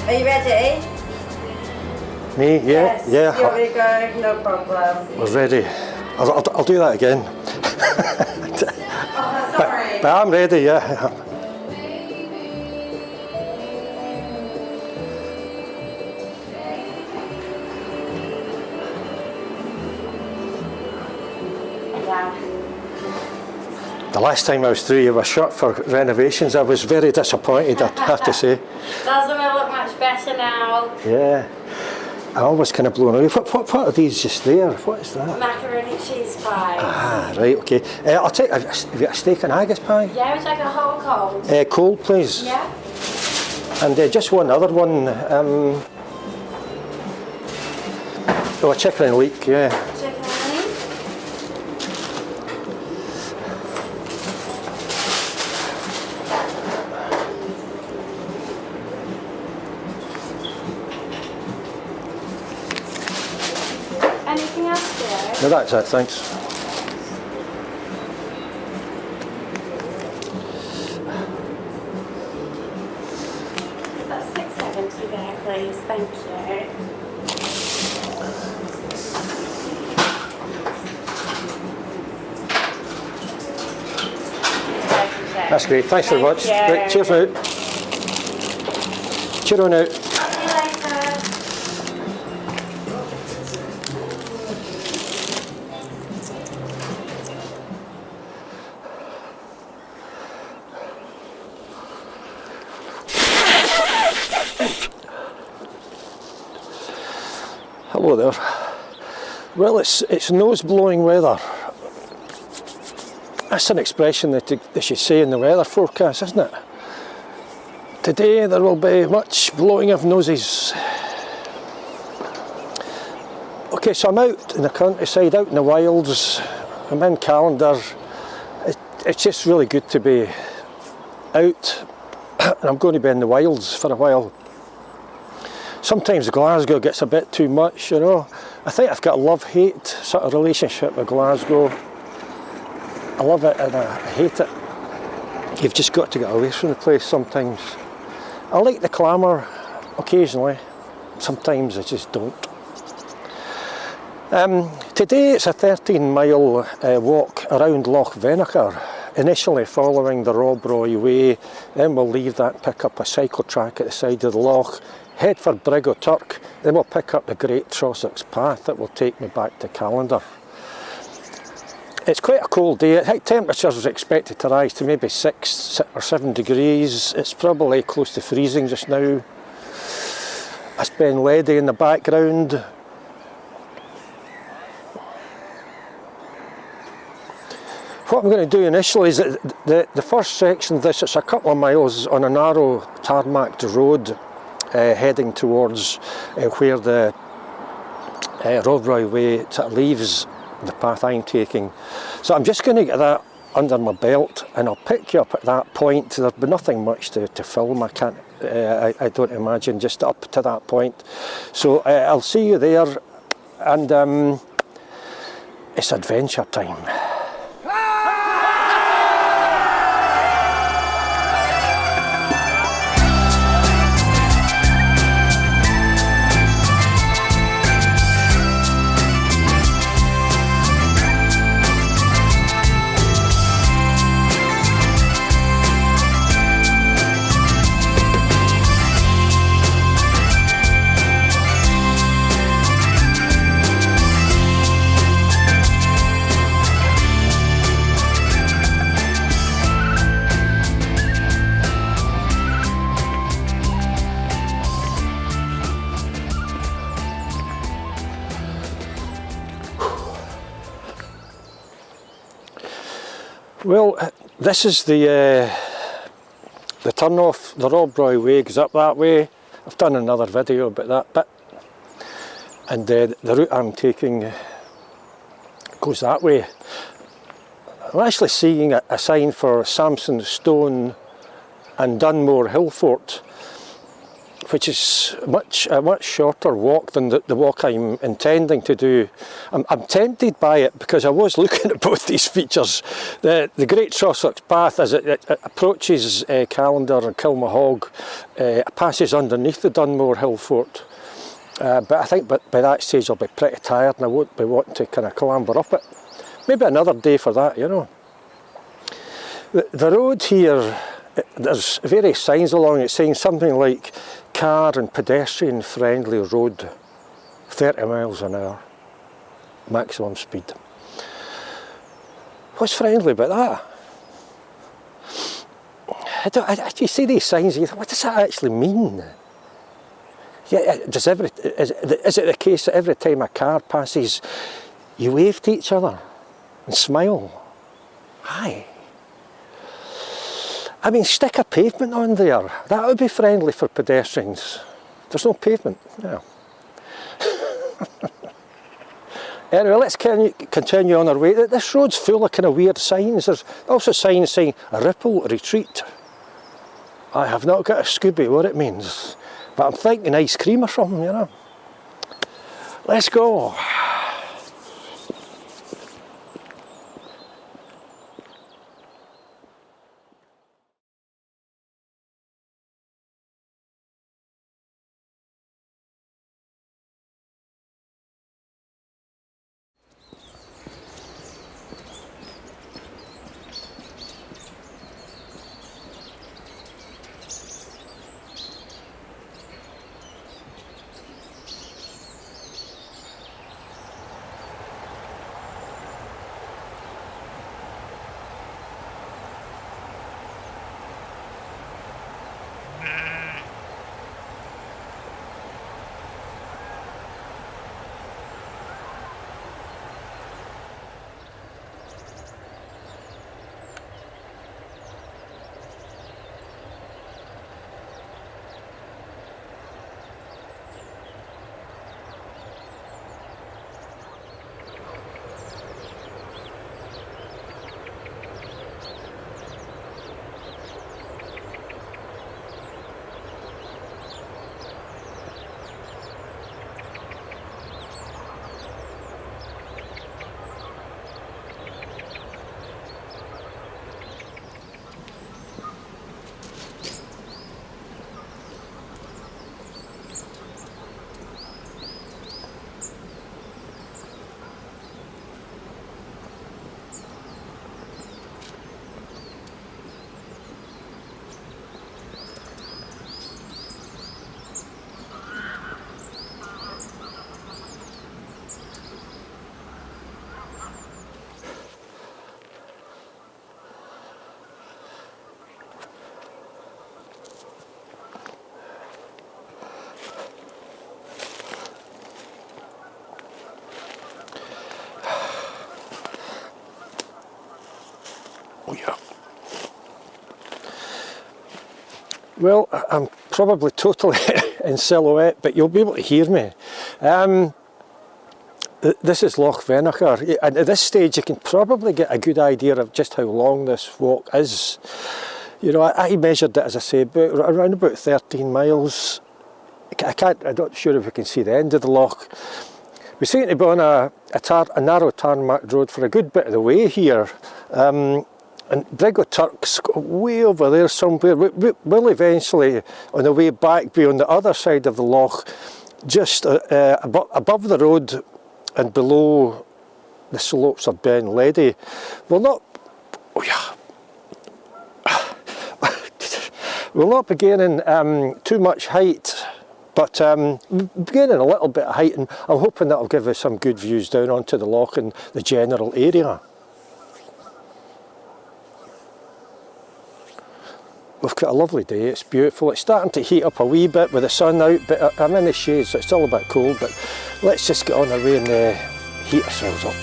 Are you ready? Me? Yeah, Yes. yeah. You want me to go? No problem. We're ready. I'll do that again. Oh, sorry. But I'm ready, yeah. The last time I was through, you were shut for renovations. I was very disappointed, I have to say. Doesn't it look much better now? Yeah. I was kind of blown away. What are these just there? What is that? Macaroni cheese pie. Ah, right, okay. I'll take, have you got a steak and haggis pie? Yeah, would you like a hot or cold? Cold, please. Yeah. And just one other one. A chicken and leek, yeah. Chicken and leek. Anything else there? No, that's it, thanks. That's $6.70 there, please. Thank you. That's great, thanks very much. you. Right, cheers now. Cheerio now. See you later. Hello there. Well, it's nose-blowing weather. That's an expression that they should say in the weather forecast, isn't it? Today there will be much blowing of noses. Okay, so I'm out in the countryside, out in the wilds. I'm in Callander. It's just really good to be out, and I'm going to be in the wilds for a while. Sometimes Glasgow gets a bit too much, you know. I think I've got a love-hate sort of relationship with Glasgow. I love it and I hate it. You've just got to get away from the place sometimes. I like the clamour occasionally, sometimes I just don't. Today it's a 13-mile walk around Loch Venachar, initially following the Rob Roy Way, then we'll leave that, pick up a cycle track at the side of the loch, head for Brig o' Turk, then we'll pick up the Great Trossachs Path that will take me back to Callander. It's quite a cold day. I think temperatures are expected to rise to maybe 6 or 7 degrees. It's probably close to freezing just now. That's Ben Ledi in the background. What I'm going to do initially is that the first section of this, it's a couple of miles on a narrow tarmacked road heading towards where the Rob Roy Way leaves the path I'm taking. So I'm just going to get that under my belt and I'll pick you up at that point. There'll be nothing much to film. I don't imagine, just up to that point. So I'll see you there, and it's adventure time. Well, this is the turn off. The Rob Roy Way goes up that way. I've done another video about that bit. And the route I'm taking goes that way. I'm actually seeing a sign for Samson Stone and Dunmore Hillfort, which is a much shorter walk than the walk I'm intending to do. I'm tempted by it because I was looking at both these features. The Great Trossachs Path, as it approaches Callander and Kilmahog, passes underneath the Dunmore Hillfort. But I think by that stage I'll be pretty tired and I won't be wanting to kind of clamber up it. Maybe another day for that, you know. The road here, there's various signs along it saying something like car and pedestrian friendly road, 30 miles an hour, maximum speed. What's friendly about that? You see these signs, you think, what does that actually mean? Yeah, is it the case that every time a car passes, you wave to each other and smile? Aye. I mean, stick a pavement on there. That would be friendly for pedestrians. There's no pavement. Yeah. Anyway, let's continue on our way. This road's full of kind of weird signs. There's also signs saying a ripple retreat. I have not got a Scooby what it means, but I'm thinking ice cream or something, you know. Let's go. Oh yeah. Well, I'm probably totally in silhouette, but you'll be able to hear me. This is Loch Venachar, and at this stage you can probably get a good idea of just how long this walk is. You know, I measured it, as I say, around about 13 miles. I'm not sure if we can see the end of the loch. We seem to be on a narrow tarmac road for a good bit of the way here. And Brig o' Turk's way over there somewhere. We'll eventually, on the way back, be on the other side of the loch, just above the road and below the slopes of Ben Ledi. We'll not, we'll not be gaining too much height, but gaining a little bit of height, and I'm hoping that'll give us some good views down onto the loch and the general area. We've got a lovely day, it's beautiful. It's starting to heat up a wee bit with the sun out, but I'm in the shade, so it's still a bit cold, but let's just get on our way and heat ourselves up.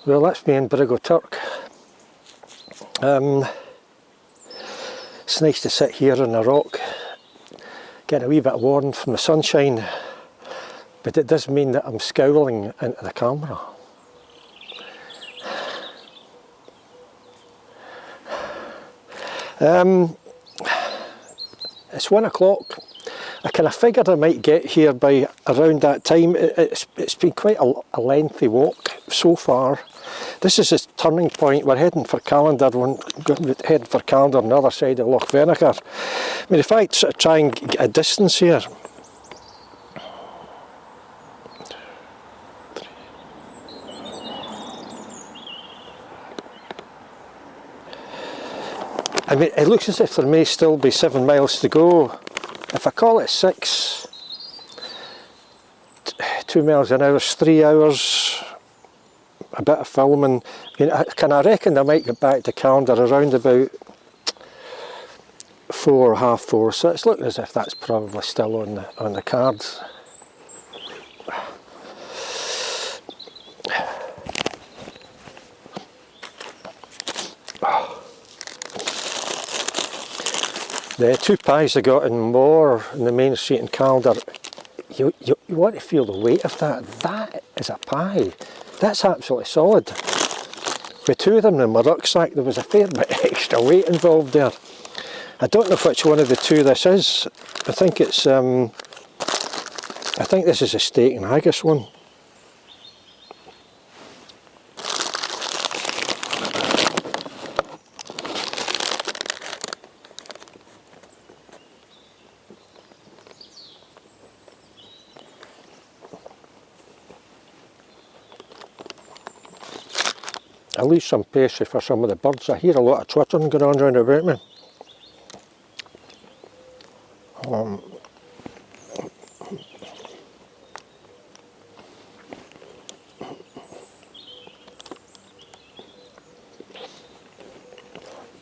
Well, that's me in Brig Turk. It's nice to sit here on a rock, get a wee bit of warmth from the sunshine, but it does mean that I'm scowling into the camera. It's 1 o'clock. I kind of figured I might get here by around that time. It's been quite a lengthy walk so far. This is a turning point. We're heading for Callander. We're heading for Callander on the other side of Loch Venachar. I mean, if I sort of try and get a distance here, I mean, it looks as if there may still be 7 miles to go. If I call it 6, 2 miles an hour, 3 hours, a bit of filming. I mean, I reckon I might get back to Callander around about 4, half 4. So it's looking as if that's probably still on the cards. The 2 pies I got in Moor in the main street in Callander, you want to feel the weight of that. That is a pie. That's absolutely solid. With 2 of them in my rucksack, there was a fair bit extra weight involved there. I don't know which one of the 2 this is. I think it's I think this is a steak and haggis one. I'll leave some pastry for some of the birds. I hear a lot of twittering going on round about me.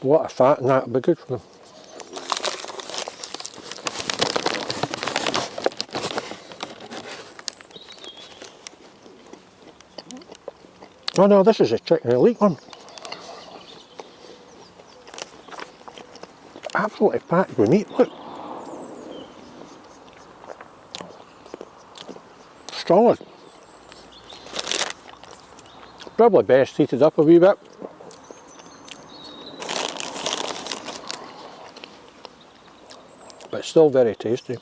A lot of fat in that would be good for them. Oh no, this is a chicken elite one. Absolutely packed with meat, look. Solid. Probably best heated up a wee bit. But still very tasty.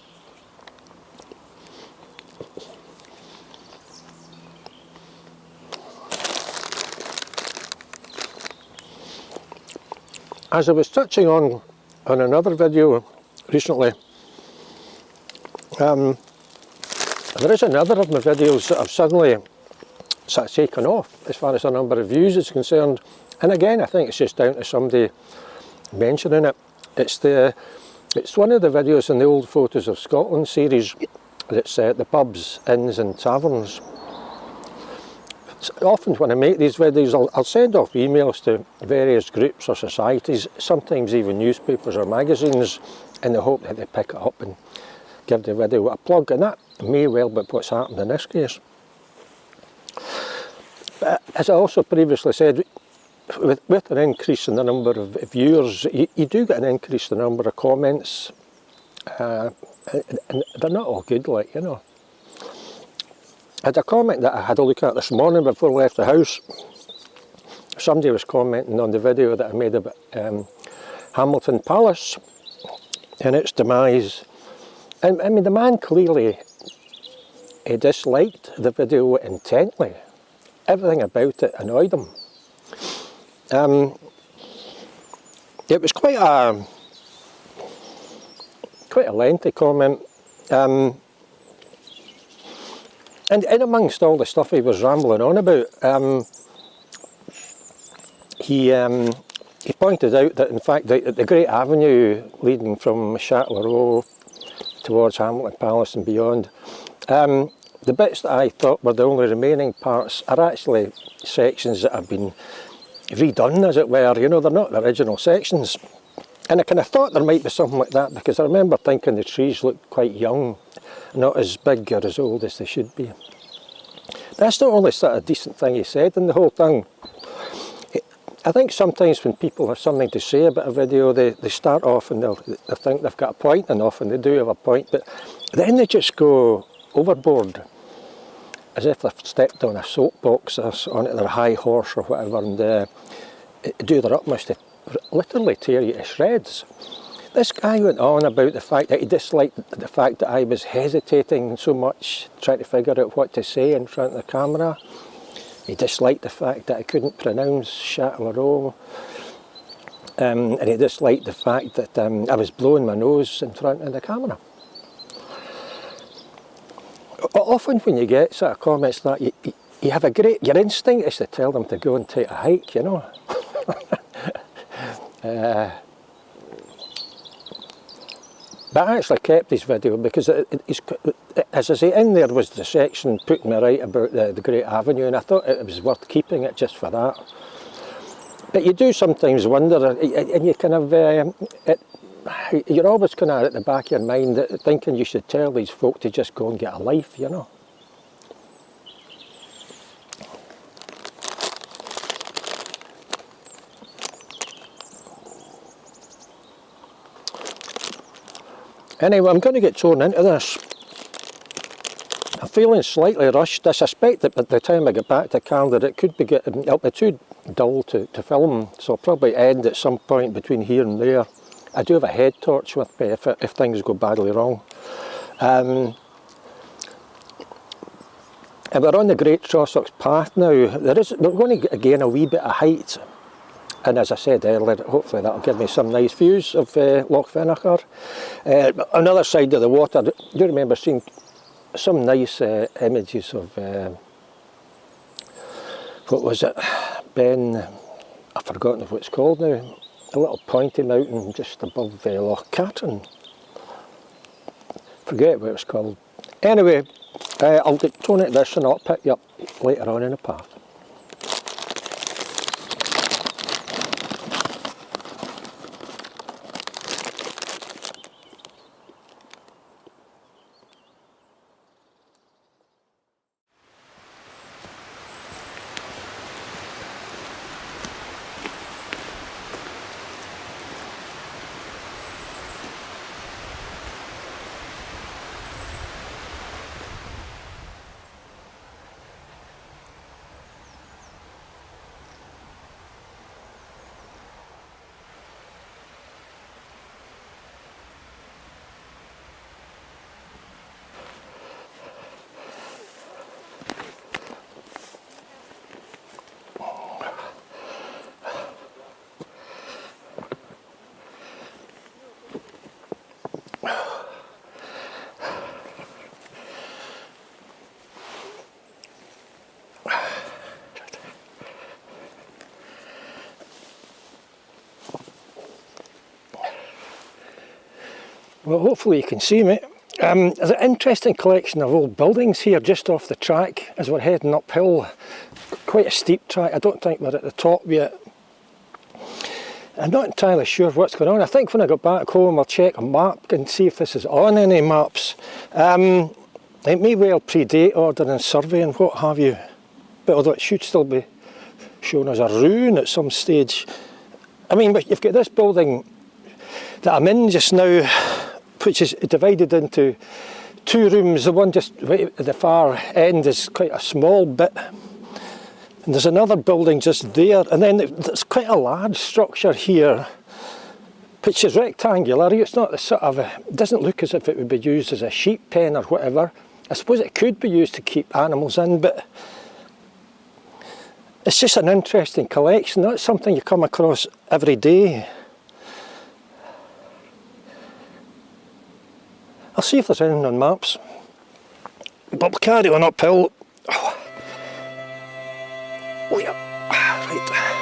As I was touching on another video recently, there is another of my videos that I've suddenly sort of taken off as far as the number of views is concerned. And again, I think it's just down to somebody mentioning it. It's one of the videos in the Old Photos of Scotland series that's the pubs, inns and taverns. Often when I make these videos, I'll send off emails to various groups or societies, sometimes even newspapers or magazines, in the hope that they pick it up and give the video a plug, and that may well be what's happened in this case. But as I also previously said, with an increase in the number of viewers, you do get an increase in the number of comments, and they're not all good, like, you know. I had a comment that I had a look at this morning before I left the house. Somebody was commenting on the video that I made about Hamilton Palace and its demise. And I mean, the man clearly disliked the video intently. Everything about it annoyed him. It was quite a lengthy comment. And in amongst all the stuff he was rambling on about, he pointed out that in fact the great avenue leading from Châtellerault towards Hamilton Palace and beyond, the bits that I thought were the only remaining parts are actually sections that have been redone, as it were. You know, they're not the original sections. And I kind of thought there might be something like that, because I remember thinking the trees looked quite young, not as big or as old as they should be. That's not only sort of decent thing he said in the whole thing. I think sometimes when people have something to say about a video, they start off and they think they've got a point, and often they do have a point, but then they just go overboard, as if they've stepped on a soapbox or onto their high horse or whatever, and do their utmost to literally tear you to shreds. This guy went on about the fact that he disliked the fact that I was hesitating so much, trying to figure out what to say in front of the camera. He disliked the fact that I couldn't pronounce Châtellerault. And he disliked the fact that I was blowing my nose in front of the camera. Often when you get sort of comments like that, you have your instinct is to tell them to go and take a hike, you know. But I actually kept this video because, as I say, in there was the section putting me right about the Great Avenue, and I thought it was worth keeping it just for that. But you do sometimes wonder, and you kind of, you're always kind of at the back of your mind thinking you should tell these folk to just go and get a life, you know. Anyway, I'm going to get thrown into this. I'm feeling slightly rushed. I suspect that by the time I get back to Callander it could be it'll be too dull to film, so I'll probably end at some point between here and there. I do have a head torch with me if things go badly wrong. And we're on the Great Trossachs Path now. We're going to gain a wee bit of height. And as I said earlier, hopefully that'll give me some nice views of Loch Venachar. On the other side of the water, do you remember seeing some nice images of, what was it, I've forgotten what it's called now, a little pointy mountain just above Loch Lomond. Forget what it's called. Anyway, I'll get thrown at this and I'll pick you up later on in the path. Well, hopefully you can see me. There's an interesting collection of old buildings here just off the track as we're heading uphill. Quite a steep track. I don't think we're at the top yet. I'm not entirely sure what's going on. I think when I go back home I'll check a map and see if this is on any maps. It may well predate ordnance survey and what have you, but although it should still be shown as a ruin at some stage. I mean, but you've got this building that I'm in just now, which is divided into two rooms. The one just right at the far end is quite a small bit, and there's another building just there, and then there's quite a large structure here which is rectangular. It's not the sort of it doesn't look as if it would be used as a sheep pen or whatever. I suppose it could be used to keep animals in, but it's just an interesting collection. Not something you come across every day. I'll see if there's anything on maps, but we'll carry on uphill. Oh yeah, right.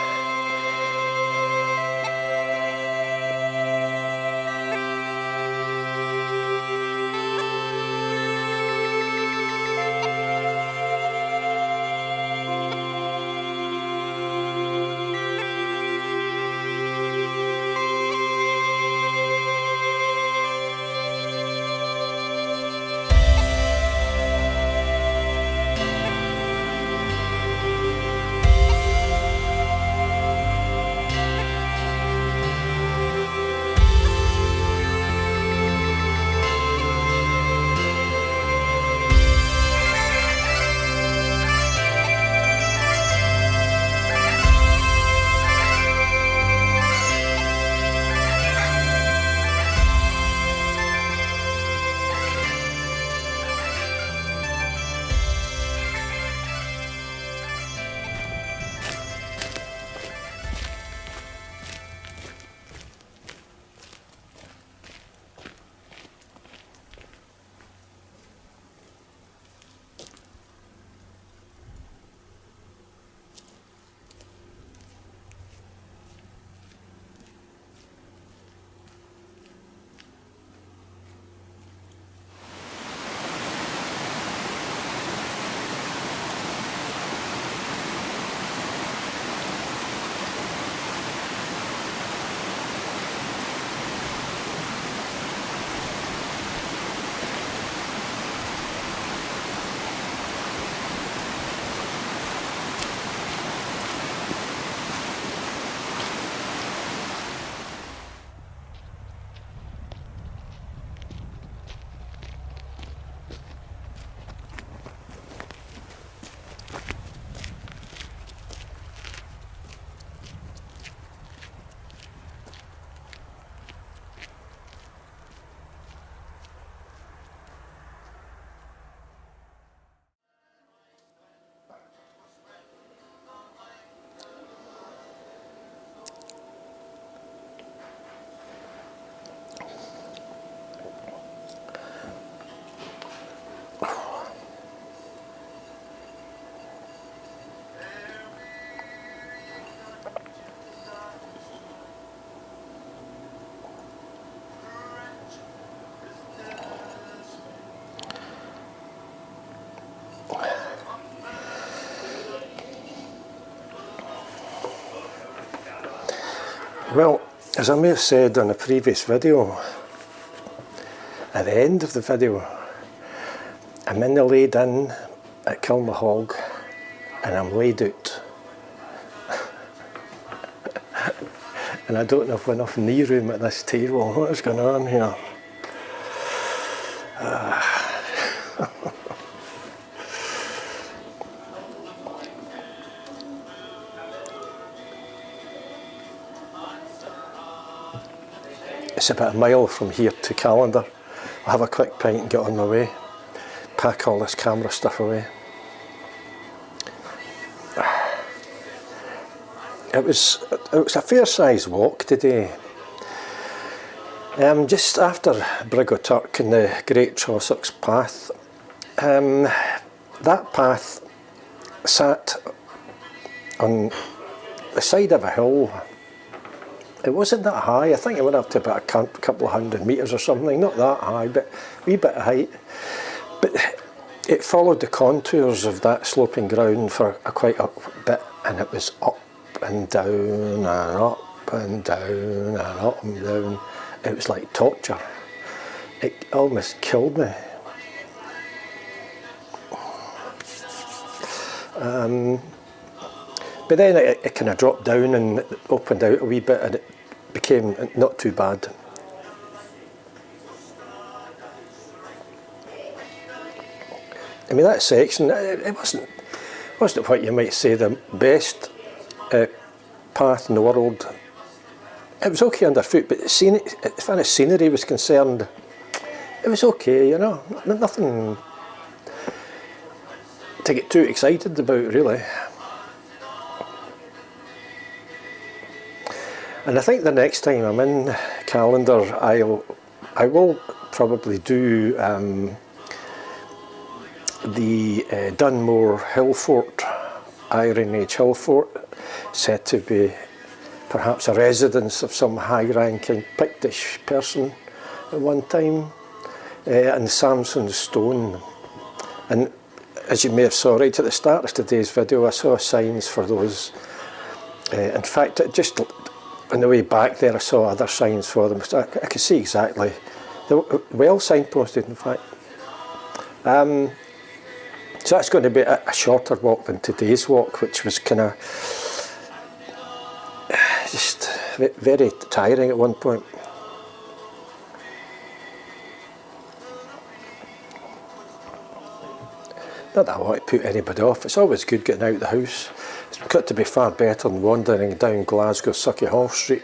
Well, as I may have said on a previous video, at the end of the video, I'm in the laid in at Kilmahog and I'm laid out. And I don't have enough knee room at this table. What is going on here? It's about a mile from here to Callander. I'll have a quick pint and get on my way. Pack all this camera stuff away. It was a fair sized walk today. Just after Brig and the Great Trossachs Path. That path sat on the side of a hill. It wasn't that high. I think it went up to about a couple of 100 metres or something. Not that high, but a wee bit of height. But it followed the contours of that sloping ground for quite a bit, and it was up and down and up and down and up and down. It was like torture. It almost killed me. But then it kind of dropped down and opened out a wee bit, and it became not too bad. I mean, that section, it wasn't what you might say the best path in the world. It was okay underfoot, but as far as scenery was concerned, it was okay, you know, nothing to get too excited about, really. And I think the next time I'm in Callander, I will probably do the Dunmore Hill Fort, Iron Age Hill Fort, said to be perhaps a residence of some high-ranking Pictish person at one time, and Samson's Stone. And as you may have saw right at the start of today's video, I saw signs for those. In fact, just on the way back there, I saw other signs for them. So I could see exactly. They were well signposted, in fact. So that's going to be a shorter walk than today's walk, which was kind of just very tiring at one point. Not that I want to put anybody off. It's always good getting out of the house. It's got to be far better than wandering down Glasgow Sucky Hall Street.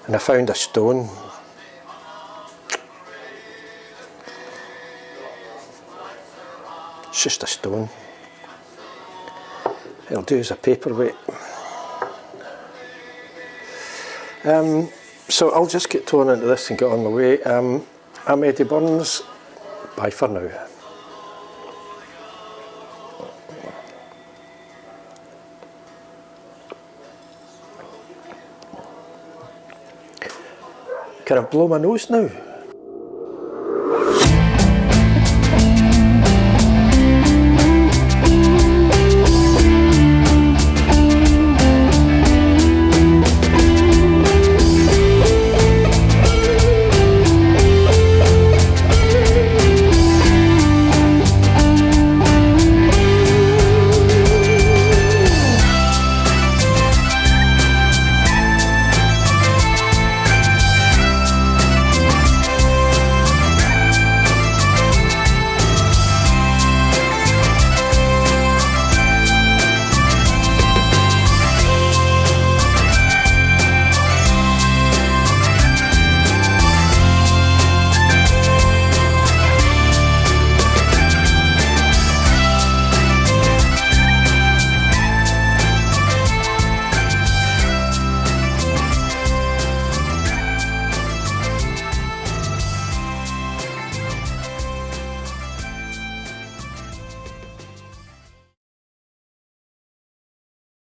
And I found a stone. It's just a stone. It'll do as a paperweight. So I'll just get torn into this and get on my way. I'm Eddie Burns. Bye for now. Can I blow my nose now?